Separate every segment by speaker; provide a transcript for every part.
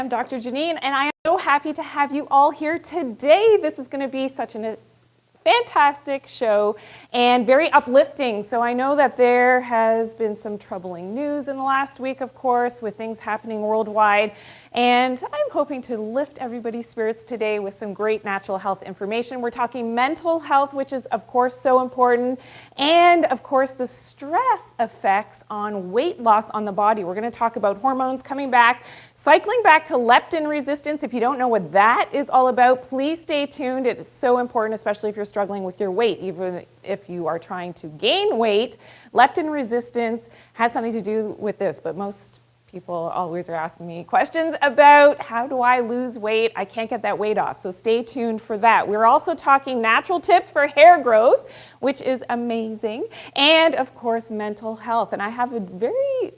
Speaker 1: I'm Dr. Janine, and I am so happy to have you all here today. This is going to be such a fantastic show and very uplifting. So I know that there has been some troubling news in the last week, of course, with things happening worldwide. And I'm hoping to lift everybody's spirits today with some great natural health information. We're talking mental health, which is, of course, so important. And, of course, the stress effects on weight loss on the body. We're going to talk about hormones coming back, cycling back to leptin resistance. If you don't know what that is all about, please stay tuned. It is so important, especially if you're struggling with your weight. Even if you are trying to gain weight, leptin resistance has something to do with this, but most people always are asking me questions about how do I lose weight? I can't get that weight off. So stay tuned for that. We're also talking natural tips for hair growth, which is amazing. And of course, mental health. And I have a very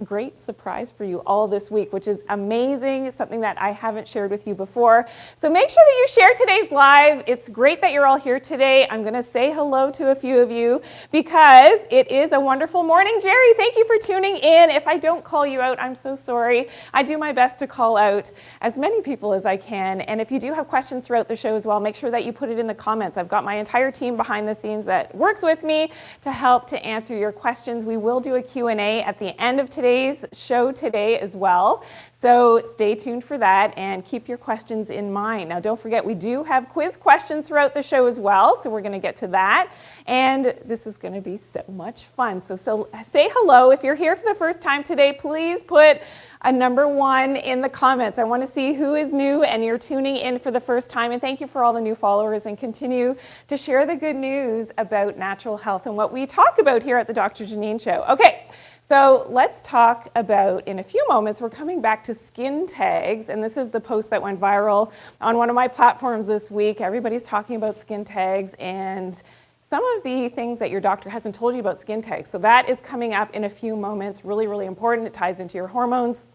Speaker 1: great surprise for you all this week, which is amazing. It's something that I haven't shared with you before. So make sure that you share today's live. It's great that you're all here today. I'm going to say hello to a few of you because it is a wonderful morning. Jerry, thank you for tuning in. If I don't call you out, I'm so sorry. I do my best to call out as many people as I can. And if you do have questions throughout the show as well, make sure that you put it in the comments. I've got my entire team behind the scenes that works with me to help to answer your questions. We will do a Q&A at the end of today's show today as well. So stay tuned for that and keep your questions in mind. Now don't forget, we do have quiz questions throughout the show as well, so we're going to get to that. And this is going to be so much fun. So say hello. If you're here for the first time today, please put a number 1 in the comments. I want to see who is new and you're tuning in for the first time. And thank you for all the new followers, and continue to share the good news about natural health and what we talk about here at the Dr. Janine Show. Okay. So let's talk about, in a few moments, we're coming back to skin tags, and this is the post that went viral on one of my platforms this week. Everybody's talking about skin tags and some of the things that your doctor hasn't told you about skin tags. So that is coming up in a few moments, really, really important. It ties into your hormones.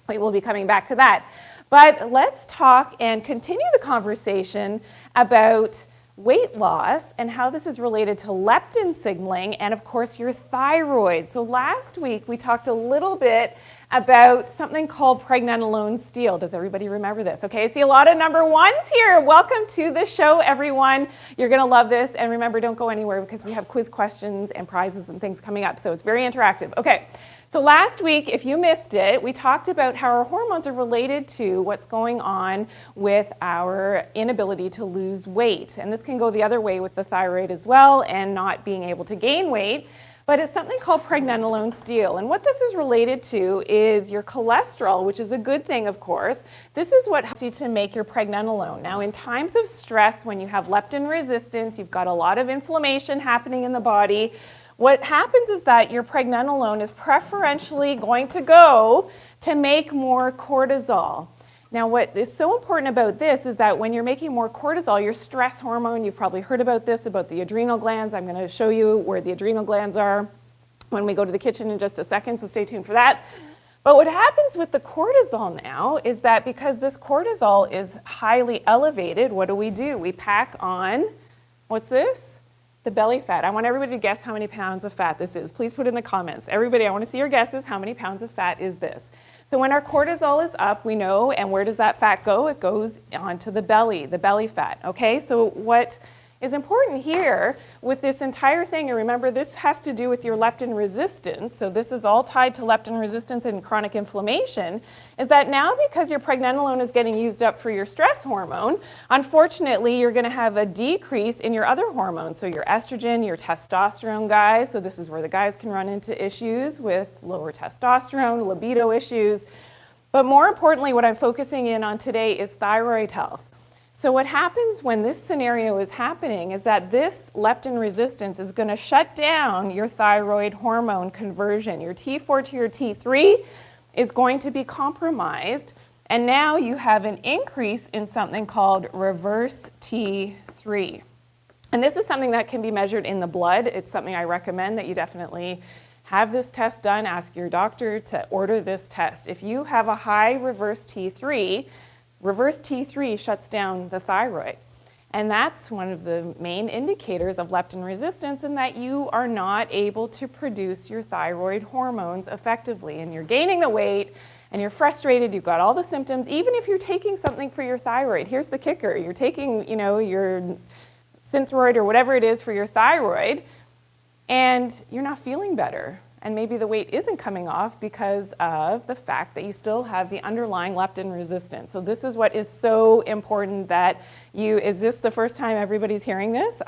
Speaker 1: We will be coming back to that. But let's talk and continue the conversation about weight loss and how this is related to leptin signaling and, of course, your thyroid. So last week we talked a little bit about something called pregnenolone steal. Does everybody remember this? Okay, I see a lot of number 1s here. Welcome to the show, everyone. You're going to love this. And remember, don't go anywhere because we have quiz questions and prizes and things coming up. So it's very interactive. Okay. So last week, if you missed it, we talked about how our hormones are related to what's going on with our inability to lose weight. And this can go the other way with the thyroid as well and not being able to gain weight. But it's something called pregnenolone steal. And what this is related to is your cholesterol, which is a good thing, of course. This is what helps you to make your pregnenolone. Now, in times of stress, when you have leptin resistance, you've got a lot of inflammation happening in the body. What happens is that your pregnenolone is preferentially going to go to make more cortisol. Now, what is so important about this is that when you're making more cortisol, your stress hormone, you've probably heard about this, about the adrenal glands. I'm going to show you where the adrenal glands are when we go to the kitchen in just a second, so stay tuned for that. But what happens with the cortisol now is that because this cortisol is highly elevated, what do? We pack on, what's this? The belly fat. I want everybody to guess how many pounds of fat this is. Please put in the comments. Everybody, I want to see your guesses. How many pounds of fat is this? So when our cortisol is up, we know, and where does that fat go? It goes onto the belly fat. Okay, so what is important here with this entire thing, and remember this has to do with your leptin resistance, so this is all tied to leptin resistance and chronic inflammation, is that now because your pregnenolone is getting used up for your stress hormone, unfortunately you're going to have a decrease in your other hormones, so your estrogen, your testosterone, guys, so this is where the guys can run into issues with lower testosterone, libido issues, but more importantly what I'm focusing in on today is thyroid health. So what happens when this scenario is happening is that this leptin resistance is going to shut down your thyroid hormone conversion. Your T4 to your T3 is going to be compromised, and now you have an increase in something called reverse T3. And this is something that can be measured in the blood. It's something I recommend that you definitely have this test done. Ask your doctor to order this test. If you have a high reverse T3 shuts down the thyroid. And that's one of the main indicators of leptin resistance, in that you are not able to produce your thyroid hormones effectively. And you're gaining the weight and you're frustrated, you've got all the symptoms, even if you're taking something for your thyroid. Here's the kicker. You're taking, your Synthroid or whatever it is for your thyroid, and you're not feeling better. And maybe the weight isn't coming off because of the fact that you still have the underlying leptin resistance. So this is what is so important that is this the first time everybody's hearing this?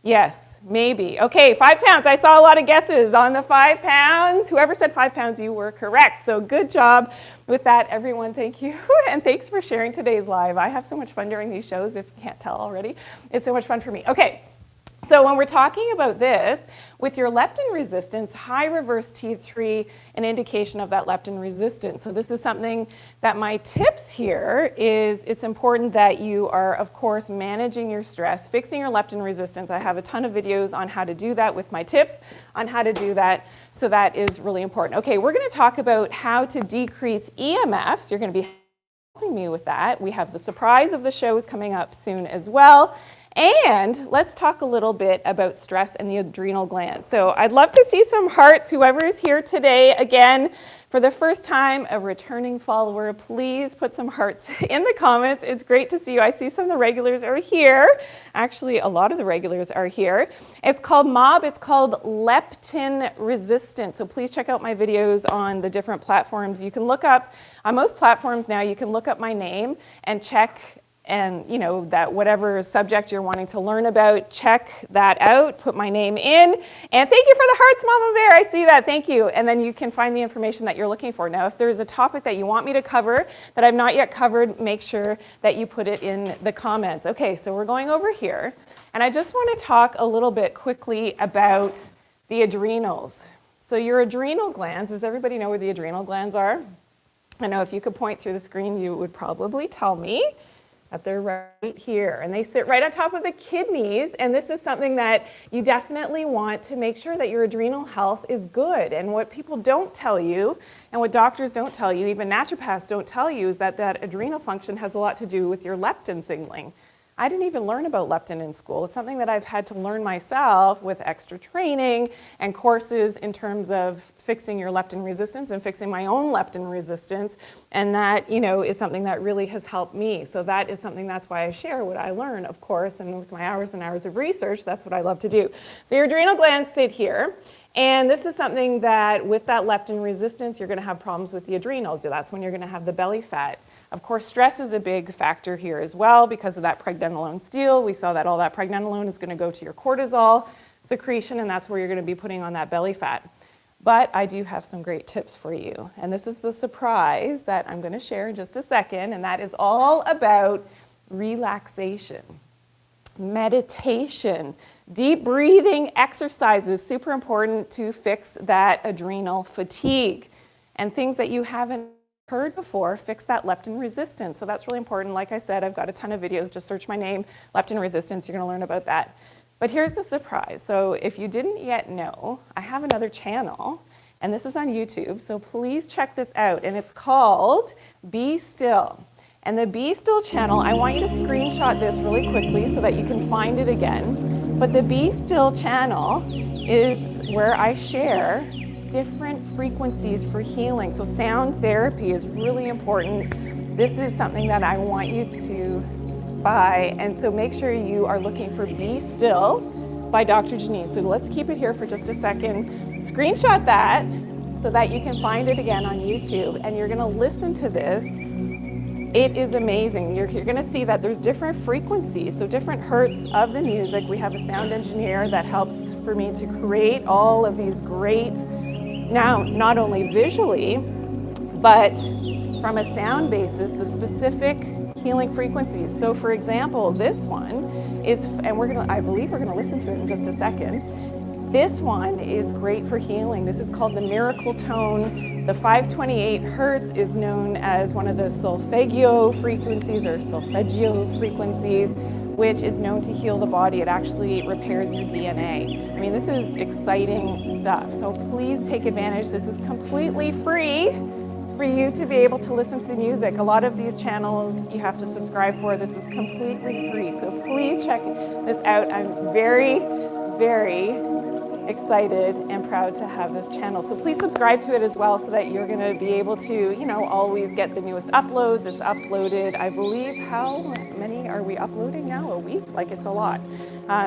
Speaker 1: Yes, maybe. Okay, 5 pounds. I saw a lot of guesses on the 5 pounds. Whoever said 5 pounds, you were correct. So good job with that, everyone. Thank you. And thanks for sharing today's live. I have so much fun during these shows, if you can't tell already. It's so much fun for me. Okay. So when we're talking about this, with your leptin resistance, high reverse T3, an indication of that leptin resistance. So this is something that my tips here is it's important that you are, of course, managing your stress, fixing your leptin resistance. I have a ton of videos on how to do that with my tips on how to do that. So that is really important. Okay, we're going to talk about how to decrease EMFs. You're going to be helping me with that. We have the surprise of the shows coming up soon as well. And let's talk a little bit about stress and the adrenal gland. So I'd love to see some hearts, whoever is here today. Again, for the first time, a returning follower, please put some hearts in the comments. It's great to see you. I see some of the regulars are here. Actually, a lot of the regulars are here. It's called MOB. It's called leptin resistance. So please check out my videos on the different platforms. You can look up, on most platforms now, you can look up my name and check and that whatever subject you're wanting to learn about, check that out, put my name in, and thank you for the hearts, Mama Bear, I see that, thank you. And then you can find the information that you're looking for. Now, if there's a topic that you want me to cover that I've not yet covered, make sure that you put it in the comments. Okay, so we're going over here, and I just want to talk a little bit quickly about the adrenals. So your adrenal glands, does everybody know where the adrenal glands are? I know if you could point through the screen, you would probably tell me that they're right here, and they sit right on top of the kidneys, and this is something that you definitely want to make sure that your adrenal health is good. And what people don't tell you, and what doctors don't tell you, even naturopaths don't tell you, is that adrenal function has a lot to do with your leptin signaling. I didn't even learn about leptin in school. It's something that I've had to learn myself with extra training and courses in terms of fixing your leptin resistance and fixing my own leptin resistance. And that, is something that really has helped me. So that is something, that's why I share what I learn, of course, and with my hours and hours of research, that's what I love to do. So your adrenal glands sit here. And this is something that with that leptin resistance, you're going to have problems with the adrenals. So that's when you're going to have the belly fat. Of course, stress is a big factor here as well because of that pregnenolone steal. We saw that all that pregnenolone is going to go to your cortisol secretion, and that's where you're going to be putting on that belly fat. But I do have some great tips for you. And this is the surprise that I'm going to share in just a second, and that is all about relaxation, meditation, deep breathing exercises, super important to fix that adrenal fatigue. And things that you haven't heard before, fix that leptin resistance. So that's really important. Like I said, I've got a ton of videos. Just search my name, leptin resistance. You're going to learn about that. But here's the surprise. So if you didn't yet know, I have another channel, and this is on YouTube. So please check this out. And it's called Be Still. And the Be Still channel, I want you to screenshot this really quickly so that you can find it again. But the Be Still channel is where I share different frequencies for healing. So sound therapy is really important. This is something that I want you to buy. And so make sure you are looking for Be Still by Dr. Janine. So let's keep it here for just a second. Screenshot that so that you can find it again on YouTube. And you're going to listen to this. It is amazing. You're going to see that there's different frequencies, so different hertz of the music. We have a sound engineer that helps for me to create all of these great, now not only visually, but from a sound basis, the specific healing frequencies. So for example, this one is, and I believe we're gonna listen to it in just a second. This one is great for healing. This is called the miracle tone. The 528 hertz is known as one of the solfeggio frequencies which is known to heal the body. It actually repairs your DNA. I mean, this is exciting stuff. So please take advantage. This is completely free for you to be able to listen to the music. A lot of these channels you have to subscribe for. This is completely free. So please check this out. I'm very, very excited and proud to have this channel. So please subscribe to it as well so that you're going to be able to, always get the newest uploads. It's uploaded, I believe, how many are we uploading now? A week? Like, it's a lot.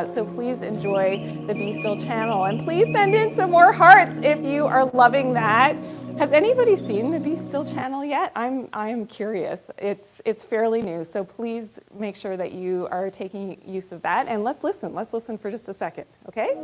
Speaker 1: So please enjoy the Be Still channel. And please send in some more hearts if you are loving that. Has anybody seen the Be Still channel yet? I'm curious. It's fairly new, so please make sure that you are taking use of that. And let's listen. Let's listen for just a second, okay?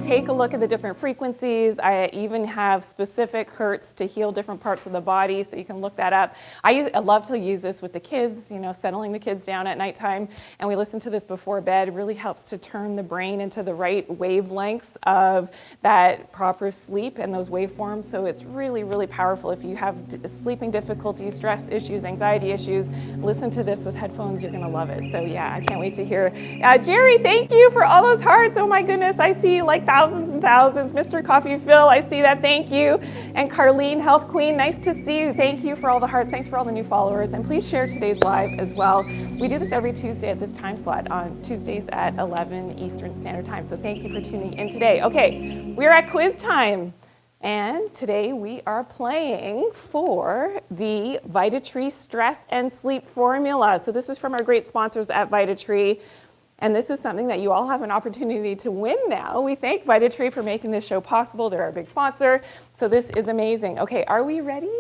Speaker 1: Take a look at the different frequencies. I even have specific hertz to heal different parts of the body, so you can look that up. I love to use this with the kids, settling the kids down at nighttime, and we listen to this before bed. It really helps to turn the brain into the right wavelengths of that proper sleep and those waveforms, so it's really, really powerful. If you have sleeping difficulties, stress issues, anxiety issues, listen to this with headphones. You're going to love it. So yeah, I can't wait to hear. Jerry, thank you for all those hearts. Oh my goodness, I see like thousands and thousands. Mr. Coffee Phil, I see that. Thank you. And Carlene, Health Queen, nice to see you. Thank you for all the hearts. Thanks for all the new followers. And please share today's live as well. We do this every Tuesday at this time slot, on Tuesdays at 11 Eastern Standard Time. So thank you for tuning in today. Okay, we're at quiz time. And today we are playing for the VitaTree Stress and Sleep Formula. So this is from our great sponsors at VitaTree. And this is something that you all have an opportunity to win now. We thank VitaTree for making this show possible. They're our big sponsor. So this is amazing. Okay, are we ready?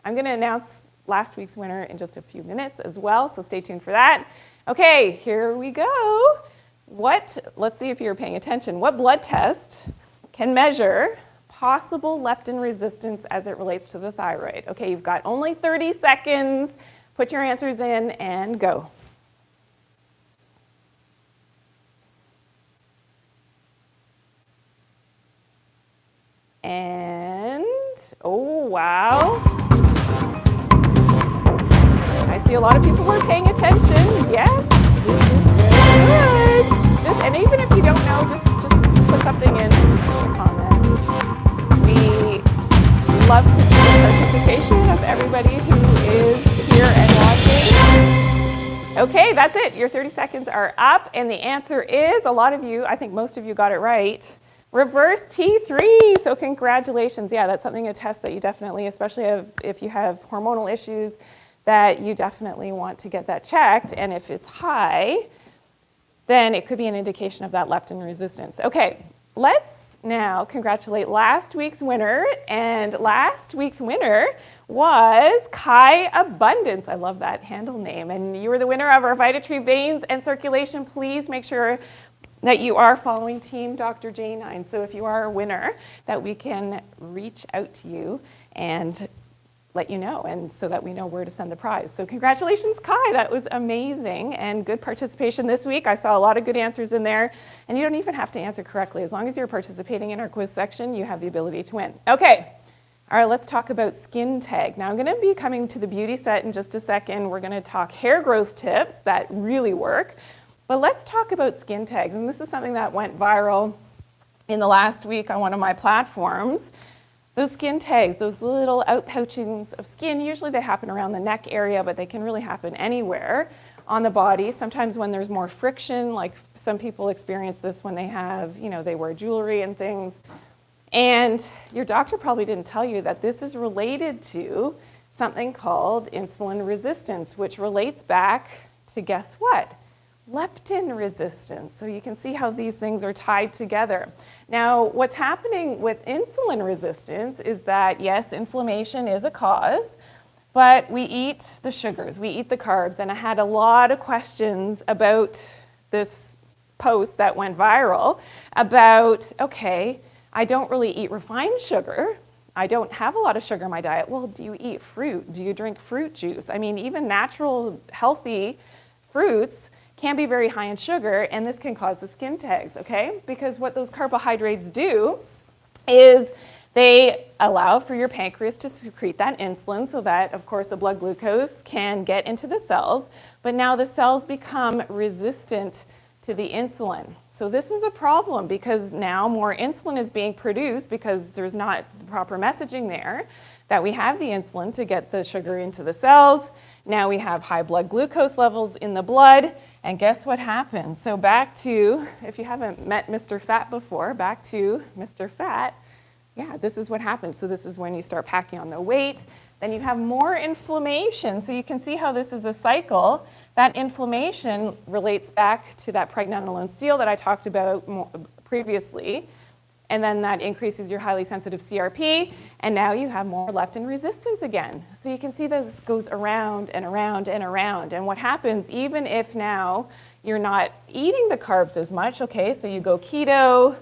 Speaker 1: I'm going to announce last week's winner in just a few minutes as well, so stay tuned for that. Okay, here we go. Let's see if you're paying attention. What blood test can measure possible leptin resistance as it relates to the thyroid? Okay, you've got only 30 seconds. Put your answers in and go. And, oh, wow. I see a lot of people who are paying attention. Yes, this is very good. And even if you don't know, just put something in the comments. We love to see the participation of everybody who is here and watching. Okay, that's it. Your 30 seconds are up. And the answer is, a lot of you, I think most of you got it right. Reverse T3, so congratulations. Yeah, that's a test that you definitely, especially if you have hormonal issues, that you definitely want to get that checked. And if it's high, then it could be an indication of that leptin resistance. Okay, let's now congratulate last week's winner. And last week's winner was Kai Abundance. I love that handle name. And you were the winner of our VitaTree Veins and Circulation. Please make sure that you are following Team Dr. Janine. So if you are a winner, that we can reach out to you and let you know, and so that we know where to send the prize. So congratulations, Kai. That was amazing and good participation this week. I saw a lot of good answers in there, and you don't even have to answer correctly. As long as you're participating in our quiz section, you have the ability to win. Okay. All right, let's talk about skin tags. Now I'm going to be coming to the beauty set in just a second. We're going to talk hair growth tips that really work. But let's talk about skin tags, and this is something that went viral in the last week on one of my platforms. Those skin tags, those little outpouchings of skin, usually they happen around the neck area, but they can really happen anywhere on the body. Sometimes when there's more friction, like some people experience this when they have, they wear jewelry and things. And your doctor probably didn't tell you that this is related to something called insulin resistance, which relates back to, guess what? Leptin resistance. So you can see how these things are tied together. Now, what's happening with insulin resistance is that, yes, inflammation is a cause, but we eat the sugars, we eat the carbs, and I had a lot of questions about this post that went viral about, okay, I don't really eat refined sugar. I don't have a lot of sugar in my diet. Well, do you eat fruit? Do you drink fruit juice? I mean, even natural, healthy fruits can be very high in sugar, and this can cause the skin tags, okay? Because what those carbohydrates do is They allow for your pancreas to secrete that insulin so that, of course, the blood glucose can get into the cells, but now the cells become resistant to the insulin. So this is a problem because now more insulin is being produced because there's not the proper messaging there that we have the insulin to get the sugar into the cells. Now we have high blood glucose levels in the blood, and guess what happens? So back to, if you haven't met Mr. Fat before, back to Mr. Fat, yeah, this is what happens. So this is when you start packing on the weight, then you have more inflammation. So you can see how this is a cycle. That inflammation relates back to that pregnenolone steal that I talked about previously, and then that increases your highly sensitive CRP, and now you have more leptin resistance again. So you can see this goes around and around and around, and what happens even if now you're not eating the carbs as much, okay, so you go keto,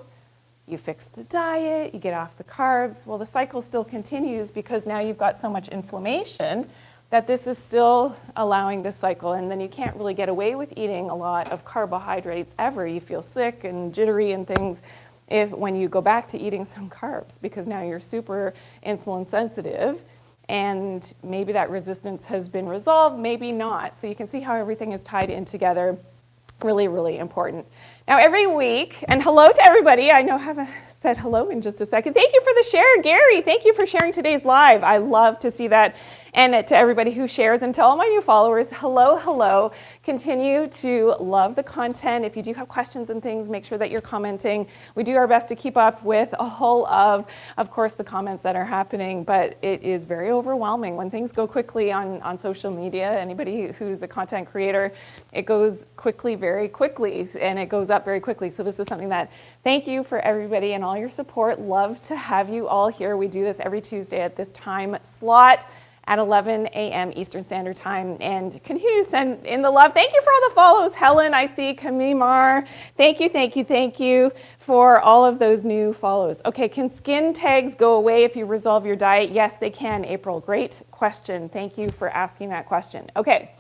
Speaker 1: you fix the diet, you get off the carbs, well, the cycle still continues because now you've got so much inflammation that this is still allowing this cycle, and then you can't really get away with eating a lot of carbohydrates ever. You feel sick and jittery and things when you go back to eating some carbs because now you're super insulin sensitive, and maybe that resistance has been resolved, maybe not. So you can see how everything is tied in together. Really, really important. Now every week, and hello to everybody. I know I haven't said hello in just a second. Thank you for the share, Gary. Thank you for sharing today's live. I love to see that. And to everybody who shares, and to all my new followers, hello, hello. Continue to love the content. If you do have questions and things, make sure that you're commenting. We do our best to keep up with a whole of course, the comments that are happening, but it is very overwhelming when things go quickly on social media. Anybody who's a content creator, it goes quickly, very quickly, and it goes up very quickly. So this is something that, thank you for everybody and all your support. Love to have you all here. We do this every Tuesday at this time slot at 11 a.m. Eastern Standard Time, and continue to send in the love. Thank you for all the follows. Helen, I see, Kamimar. Thank you, thank you, thank you for all of those new follows. Okay, can skin tags go away if you resolve your diet? Yes, they can, April. Great question. Thank you for asking that question. Okay.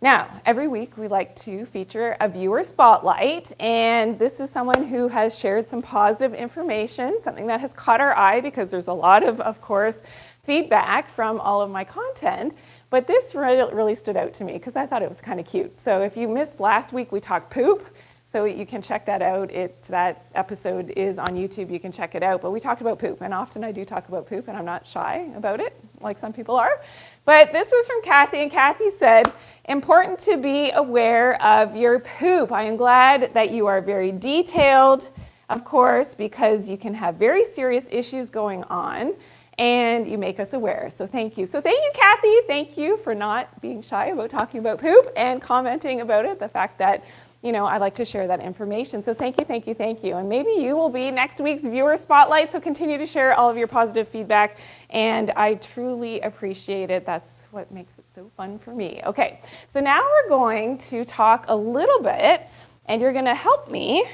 Speaker 1: Now, every week we like to feature a viewer spotlight, and this is someone who has shared some positive information, something that has caught our eye because there's a lot of course, feedback from all of my content, but this really stood out to me because I thought it was kind of cute. So if you missed last week, we talked poop, so you can check that out. That episode is on YouTube, you can check it out, but we talked about poop, and often I do talk about poop, and I'm not shy about it, like some people are. But this was from Kathy, and Kathy said, important to be aware of your poop. I am glad that you are very detailed, of course, because you can have very serious issues going on, and you make us aware. So thank you. So thank you, Kathy. Thank you for not being shy about talking about poop and commenting about it, the fact that I like to share that information. So thank you, thank you, thank you. And maybe you will be next week's viewer spotlight, so continue to share all of your positive feedback, and I truly appreciate it. That's what makes it so fun for me. Okay, so now we're going to talk a little bit, and you're gonna help me.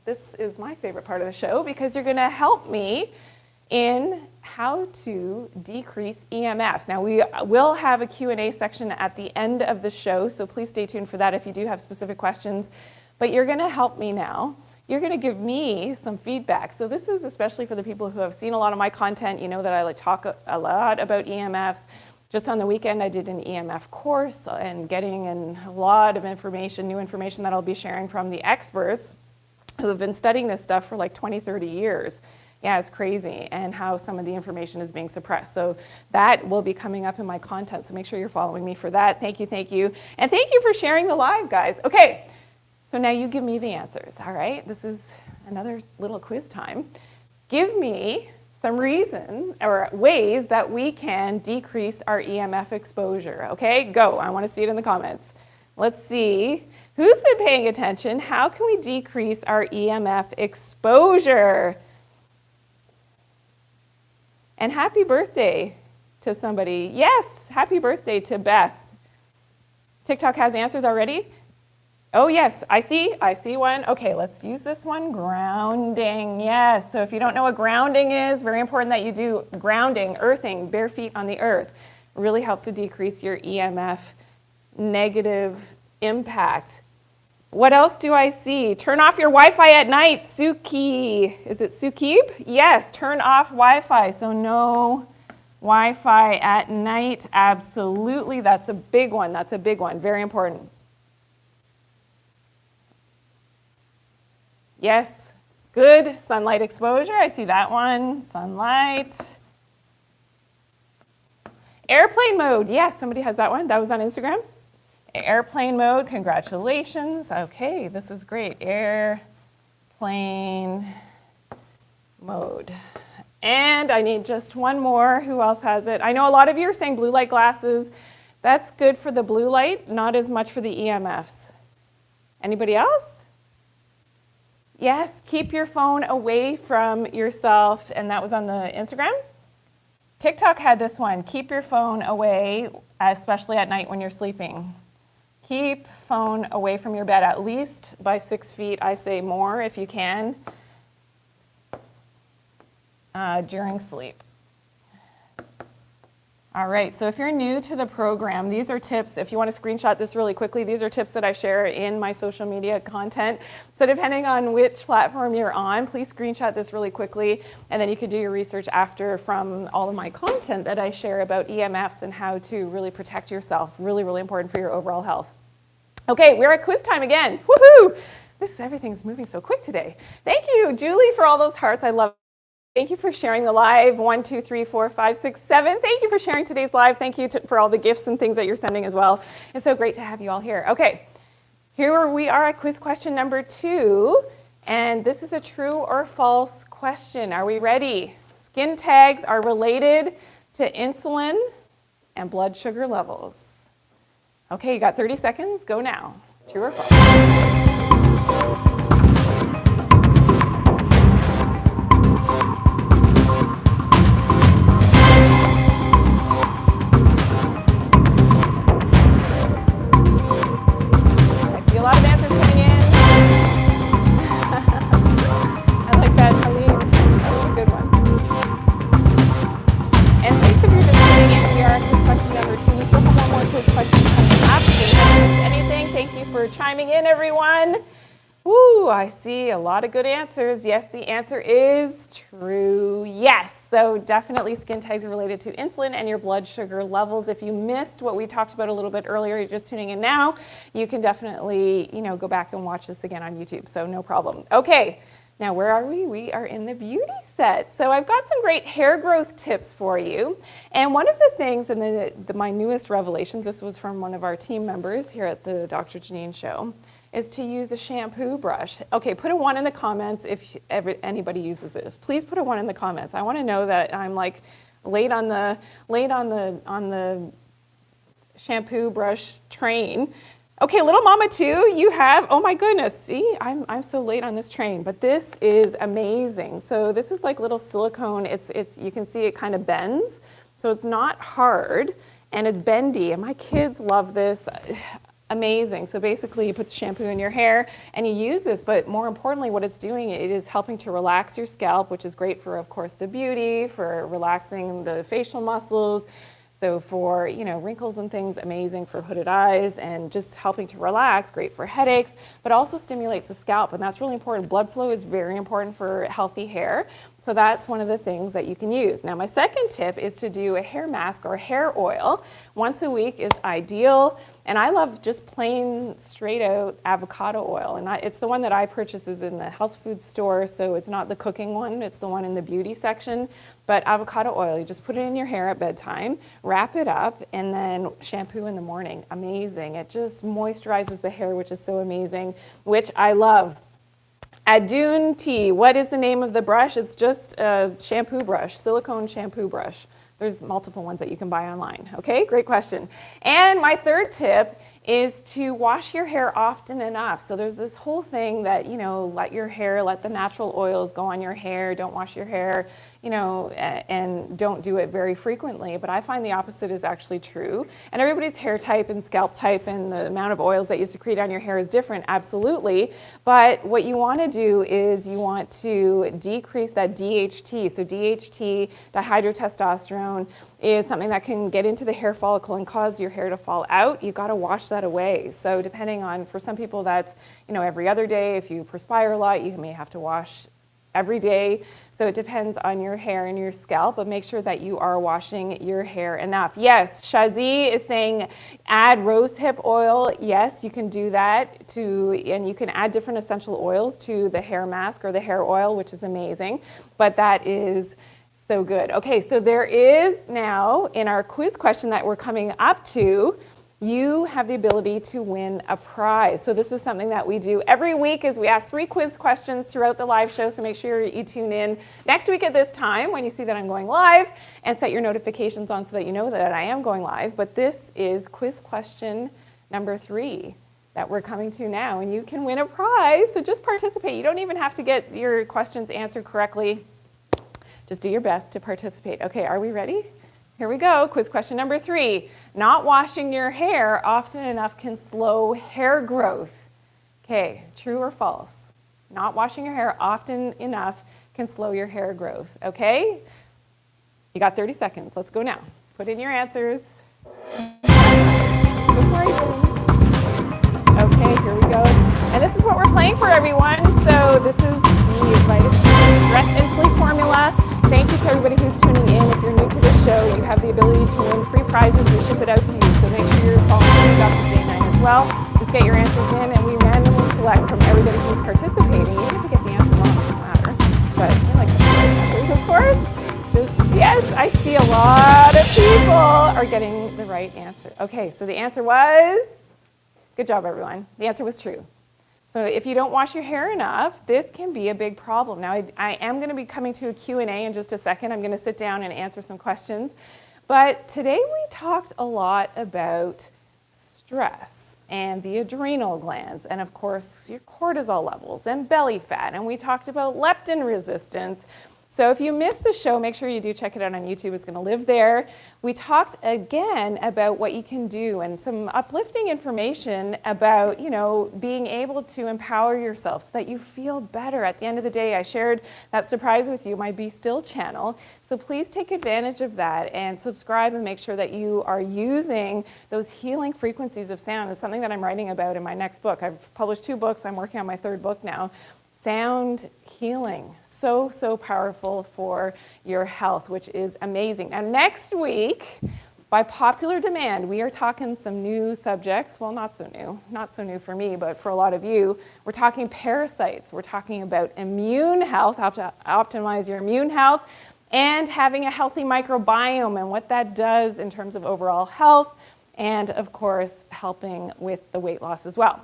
Speaker 1: This is my favorite part of the show because you're gonna help me in how to decrease EMFs. Now we will have a Q&A section at the end of the show, so please stay tuned for that if you do have specific questions. But you're gonna help me now. You're gonna give me some feedback. So this is especially for the people who have seen a lot of my content. You know that I talk a lot about EMFs. Just on the weekend I did an EMF course and getting in a lot of information, new information that I'll be sharing from the experts who have been studying this stuff for like 20, 30 years. Yeah, it's crazy, and how some of the information is being suppressed. So that will be coming up in my content, so make sure you're following me for that. Thank you, and thank you for sharing the live, guys. Okay, so now you give me the answers, all right? This is another little quiz time. Give me some reason or ways that we can decrease our EMF exposure, okay? Go, I wanna see it in the comments. Let's see, who's been paying attention? How can we decrease our EMF exposure? And happy birthday to somebody. Yes, happy birthday to Beth. TikTok has answers already? Oh yes, I see one. Okay, let's use this one, grounding. Yes, so if you don't know what grounding is, very important that you do grounding, earthing, bare feet on the earth. It really helps to decrease your EMF negative impact. What else do I see? Turn off your Wi-Fi at night, Suki. Is it Sukib? Yes, turn off Wi-Fi. So no Wi-Fi at night. Absolutely. That's a big one. That's a big one. Very important. Yes. Good. Sunlight exposure. I see that one. Sunlight. Airplane mode. Yes, somebody has that one. That was on Instagram. Airplane mode. Congratulations. Okay, this is great. Airplane mode. And I need just one more. Who else has it? I know a lot of you are saying blue light glasses. That's good for the blue light, not as much for the EMFs. Anybody else? Yes, keep your phone away from yourself. And that was on the Instagram? TikTok had this one. Keep your phone away, especially at night when you're sleeping. Keep phone away from your bed, at least by 6 feet. I say more if you can during sleep. All right, so if you're new to the program, these are tips. If you want to screenshot this really quickly, these are tips that I share in my social media content. So depending on which platform you're on, please screenshot this really quickly, and then you can do your research after from all of my content that I share about EMFs and how to really protect yourself. Really, really important for your overall health. Okay, we're at quiz time again. Woohoo! Everything's moving so quick today. Thank you, Julie, for all those hearts. I love it. Thank you for sharing the live. 1, 2, 3, 4, 5, 6, 7. Thank you for sharing today's live. Thank you for all the gifts and things that you're sending as well. It's so great to have you all here. Okay, here we are at quiz question number 2. And this is a true or false question. Are we ready? Skin tags are related to insulin and blood sugar levels. Okay, you got 30 seconds. Go now. True or false? A lot of answers coming in. I like that, Helene. That was a good one. And thanks if you're just tuning in. We are at quiz question number 2. We still have one more quiz question coming up. So if you missed anything, thank you for chiming in, everyone. Woo, I see a lot of good answers. Yes, the answer is true. Yes. So definitely skin tags are related to insulin and your blood sugar levels. If you missed what we talked about a little bit earlier, you're just tuning in now, you can definitely, go back and watch this again on YouTube. So no problem. Okay. Now, where are we? We are in the beauty set. So I've got some great hair growth tips for you. And one of the things, and my newest revelations, this was from one of our team members here at the Doctor Janine show, is to use a shampoo brush. Okay, put a 1 in the comments if anybody uses this. Please put a 1 in the comments. I want to know that I'm like late on the shampoo brush train. Okay, little mama too, you have, oh my goodness, see, I'm so late on this train, but this is amazing. So this is like little silicone, you can see it kind of bends, so it's not hard, and it's bendy, and my kids love this. Amazing. So basically you put the shampoo in your hair and you use this, but more importantly what it's doing, it is helping to relax your scalp, which is great for, of course, the beauty, for relaxing the facial muscles. So for, wrinkles and things, amazing for hooded eyes and just helping to relax, great for headaches, but also stimulates the scalp, and that's really important. Blood flow is very important for healthy hair. So that's one of the things that you can use. Now, my second tip is to do a hair mask or hair oil. Once a week is ideal. And I love just plain straight out avocado oil. And it's the one that I purchase is in the health food store. So it's not the cooking one, it's the one in the beauty section. But avocado oil, you just put it in your hair at bedtime, wrap it up, and then shampoo in the morning. Amazing. It just moisturizes the hair, which is so amazing, which I love. Adune tea. What is the name of the brush? It's just a shampoo brush, silicone shampoo brush. There's multiple ones that you can buy online. Okay, great question. And my third tip is to wash your hair often enough. So there's this whole thing that, let the natural oils go on your hair, don't wash your hair, and don't do it very frequently. But I find the opposite is actually true. And everybody's hair type and scalp type and the amount of oils that you secrete on your hair is different, absolutely. But what you want to do is you want to decrease that DHT. So DHT, dihydrotestosterone, is something that can get into the hair follicle and cause your hair to fall out. You've got to wash that away. So depending on, for some people that's, every other day. If you perspire a lot, you may have to wash every day. So it depends on your hair and your scalp, but make sure that you are washing your hair enough. Yes, Shazi is saying add rosehip oil. Yes, you can do that and you can add different essential oils to the hair mask or the hair oil, which is amazing, but that is so good. Okay, so there is now in our quiz question that we're coming up to, you have the ability to win a prize. So this is something that we do every week is we ask 3 quiz questions throughout the live show. So make sure you tune in next week at this time when you see that I'm going live and set your notifications on so that you know that I am going live. But this is quiz question number 3 that we're coming to now, and you can win a prize. So just participate. You don't even have to get your questions answered correctly. Just do your best to participate. Okay, are we ready? Here we go, quiz question number 3. Not washing your hair often enough can slow hair growth. Okay, true or false? Not washing your hair often enough can slow your hair growth, okay? You got 30 seconds, let's go now. Put in your answers. Okay, here we go. And this is what we're playing for everyone. So this is the Vitamin Stress and Sleep Formula. Thank you to everybody who's tuning in. If you're new to the show, you have the ability to win free prizes. We ship it out to you. So make sure you're following Dr. Janine as well. Just get your answers in, and we randomly select from everybody who's participating. Even if you get the answer wrong, it doesn't matter. But we like to select answers, of course. Yes, I see a lot of people are getting the right answer. Okay, so the answer was, good job, everyone. The answer was true. So if you don't wash your hair enough, this can be a big problem. Now, I am going to be coming to a Q&A in just a second. I'm going to sit down and answer some questions. But today we talked a lot about stress and the adrenal glands and, of course, your cortisol levels and belly fat. And we talked about leptin resistance. So if you missed the show, make sure you do check it out on YouTube. It's going to live there. We talked again about what you can do and some uplifting information about, being able to empower yourself so that you feel better. At the end of the day, I shared that surprise with you, my Be Still channel. So please take advantage of that and subscribe and make sure that you are using those healing frequencies of sound. It's something that I'm writing about in my next book. I've published 2 books. I'm working on my 3rd book now. Sound healing, so powerful for your health, which is amazing. Now next week, by popular demand, we are talking some new subjects. Well, not so new for me, but for a lot of you. We're talking parasites. We're talking about immune health, how to optimize your immune health, and having a healthy microbiome and what that does in terms of overall health, and of course, helping with the weight loss as well.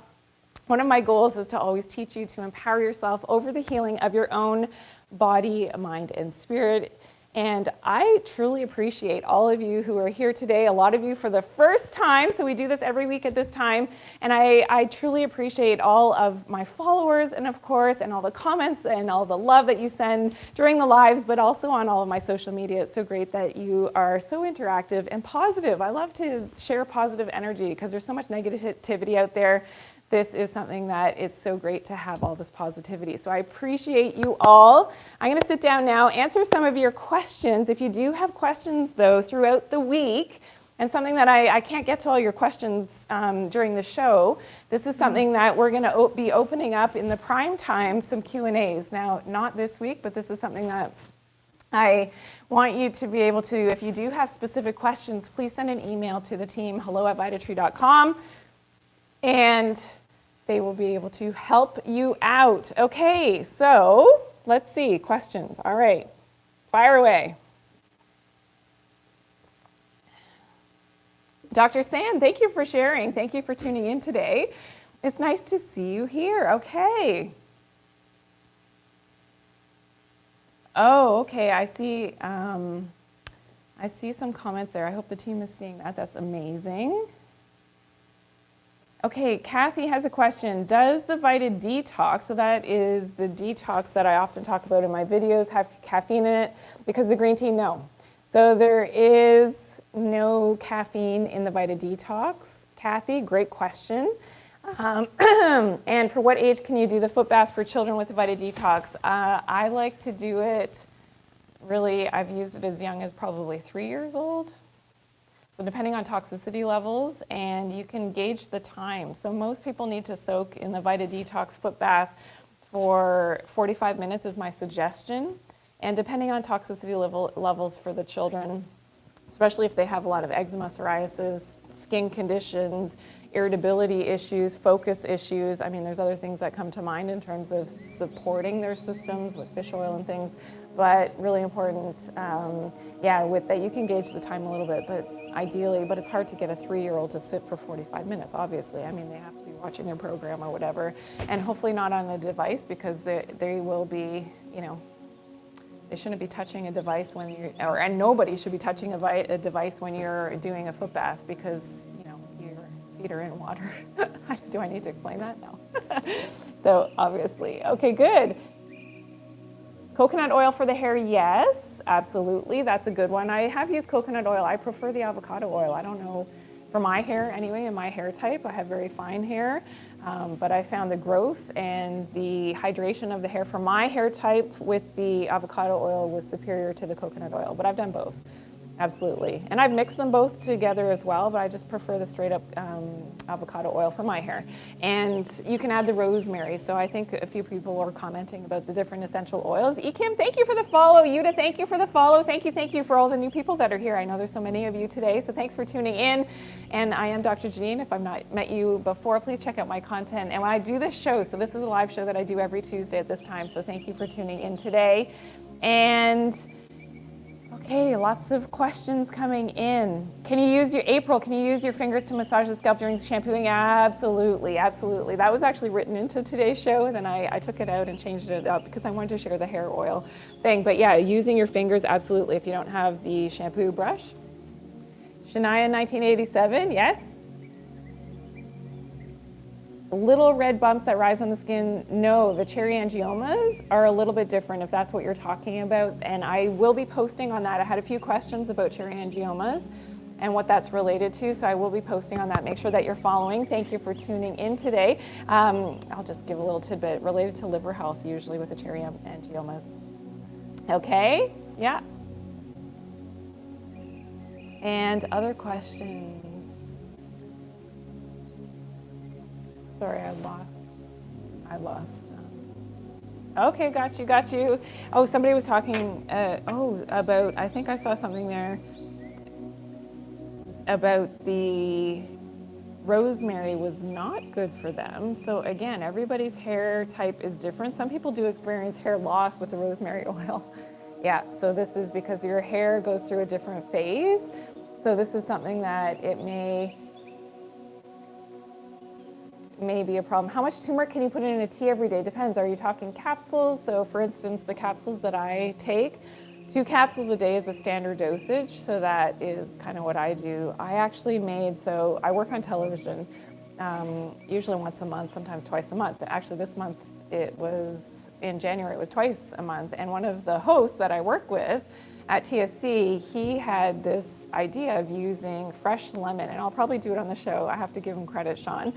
Speaker 1: One of my goals is to always teach you to empower yourself over the healing of your own body, mind, and spirit. And I truly appreciate all of you who are here today, a lot of you for the first time. So we do this every week at this time. And I truly appreciate all of my followers and of course, and all the comments and all the love that you send during the lives, but also on all of my social media. It's so great that you are so interactive and positive. I love to share positive energy because there's so much negativity out there. This is something that is so great to have all this positivity. So I appreciate you all. I'm going to sit down now, answer some of your questions. If you do have questions, though, throughout the week, and something that I can't get to all your questions during the show, this is something that we're going to be opening up in the prime time, some Q&As. Now, not this week, but this is something that I want you to be able to, if you do have specific questions, please send an email to the team, hello@vitatree.com. And they will be able to help you out. Okay, so let's see, questions. All right, fire away. Dr. Sam, thank you for sharing. Thank you for tuning in today. It's nice to see you here. Okay. Oh, okay, I see some comments there. I hope the team is seeing that. That's amazing. Okay, Kathy has a question. Does the Vita Detox, so that is the detox that I often talk about in my videos, have caffeine in it? Because the green tea, no. So there is no caffeine in the Vita Detox. Kathy, great question. And for what age can you do the foot bath for children with the Vita Detox? I like to do it really, I've used it as young as probably 3 years old. So depending on toxicity levels, and you can gauge the time. So most people need to soak in the Vita Detox foot bath for 45 minutes is my suggestion. And depending on toxicity levels for the children, especially if they have a lot of eczema, psoriasis, skin conditions, irritability issues, focus issues. I mean, there's other things that come to mind in terms of supporting their systems with fish oil and things, but really important, with that you can gauge the time a little bit, but ideally, but it's hard to get a 3-year-old to sit for 45 minutes, obviously. I mean, they have to be watching their program or whatever, and hopefully not on a device because they will be, they shouldn't be touching a device when and nobody should be touching a device when you're doing a foot bath because, your feet are in water. Do I need to explain that? No. So obviously, okay, good. Coconut oil for the hair, yes, absolutely. That's a good one. I have used coconut oil. I prefer the avocado oil. I don't know, for my hair anyway, in my hair type, I have very fine hair, but I found the growth and the hydration of the hair for my hair type with the avocado oil was superior to the coconut oil, but I've done both. Absolutely. And I've mixed them both together as well, but I just prefer the straight up avocado oil for my hair. And you can add the rosemary. So I think a few people were commenting about the different essential oils. Ekim, thank you for the follow. Yuta, thank you for the follow. Thank you for all the new people that are here. I know there's so many of you today, so thanks for tuning in. And I am Dr. Janine. If I've not met you before, please check out my content. And when I do this show, so this is a live show that I do every Tuesday at this time, so thank you for tuning in today. And okay, lots of questions coming in. Can you use your fingers to massage the scalp during shampooing? Absolutely. That was actually written into today's show, and then I took it out and changed it up because I wanted to share the hair oil thing. But yeah, using your fingers, absolutely, if you don't have the shampoo brush. Shania, 1987, yes. Little red bumps that rise on the skin, no, the cherry angiomas are a little bit different if that's what you're talking about, and I will be posting on that. I had a few questions about cherry angiomas and what that's related to, so I will be posting on that. Make sure that you're following. Thank you for tuning in today. I'll just give a little tidbit related to liver health, usually with the cherry angiomas. Okay, yeah. And other questions? Sorry, I lost. Okay, got you. Oh, somebody was talking, about, I think I saw something there about the rosemary was not good for them. So again, everybody's hair type is different. Some people do experience hair loss with the rosemary oil. Yeah, so this is because your hair goes through a different phase. So this is something that it may be a problem. How much turmeric can you put in a tea every day? Depends. Are you talking capsules? So for instance, the capsules that I take, 2 capsules a day is the standard dosage. So that is kind of what I do. I actually I work on television, usually once a month, sometimes twice a month. Actually this month in January, it was twice a month. And one of the hosts that I work with at TSC, he had this idea of using fresh lemon, and I'll probably do it on the show. I have to give him credit, Sean.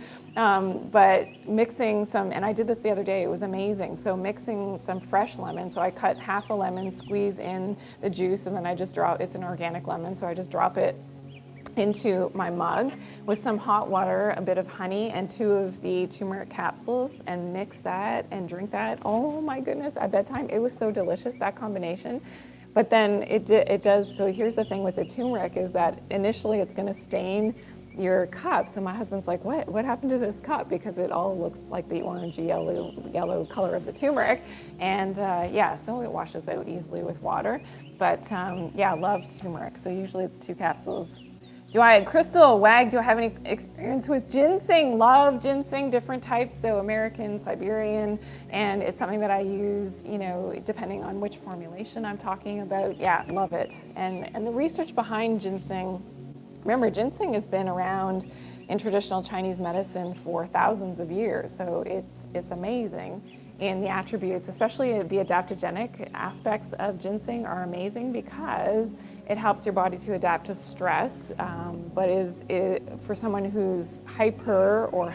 Speaker 1: But mixing some, and I did this the other day, it was amazing. So mixing some fresh lemon, so I cut half a lemon, squeeze in the juice, and then I just it's an organic lemon, so I just drop it into my mug with some hot water, a bit of honey, and 2 of the turmeric capsules, and mix that and drink that. Oh my goodness, at bedtime, it was so delicious, that combination. But then it does, so here's the thing with the turmeric is that initially it's gonna stain your cup. So my husband's like, what happened to this cup? Because it all looks like the orangey yellow color of the turmeric. And so it washes out easily with water. But love turmeric. So usually it's 2 capsules. Crystal, Wag, do I have any experience with ginseng? Love ginseng, different types, so American, Siberian, and it's something that I use, depending on which formulation I'm talking about. Yeah, love it. And the research behind ginseng, remember, ginseng has been around in traditional Chinese medicine for thousands of years, so it's amazing. And the attributes, especially the adaptogenic aspects of ginseng, are amazing because it helps your body to adapt to stress, but for someone who's hyper or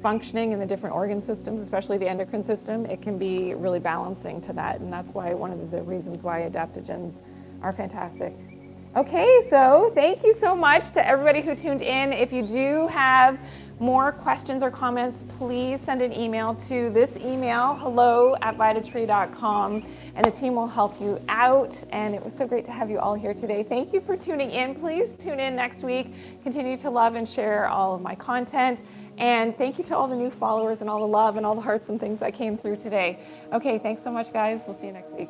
Speaker 1: functioning in the different organ systems, especially the endocrine system, it can be really balancing to that. And that's why one of the reasons why adaptogens are fantastic. Okay, so thank you so much to everybody who tuned in. If you do have more questions or comments, please send an email to this email, hello@vitatree.com, and the team will help you out. And it was so great to have you all here today. Thank you for tuning in. Please tune in next week. Continue to love and share all of my content. And thank you to all the new followers and all the love and all the hearts and things that came through today. Okay, thanks so much, guys. We'll see you next week.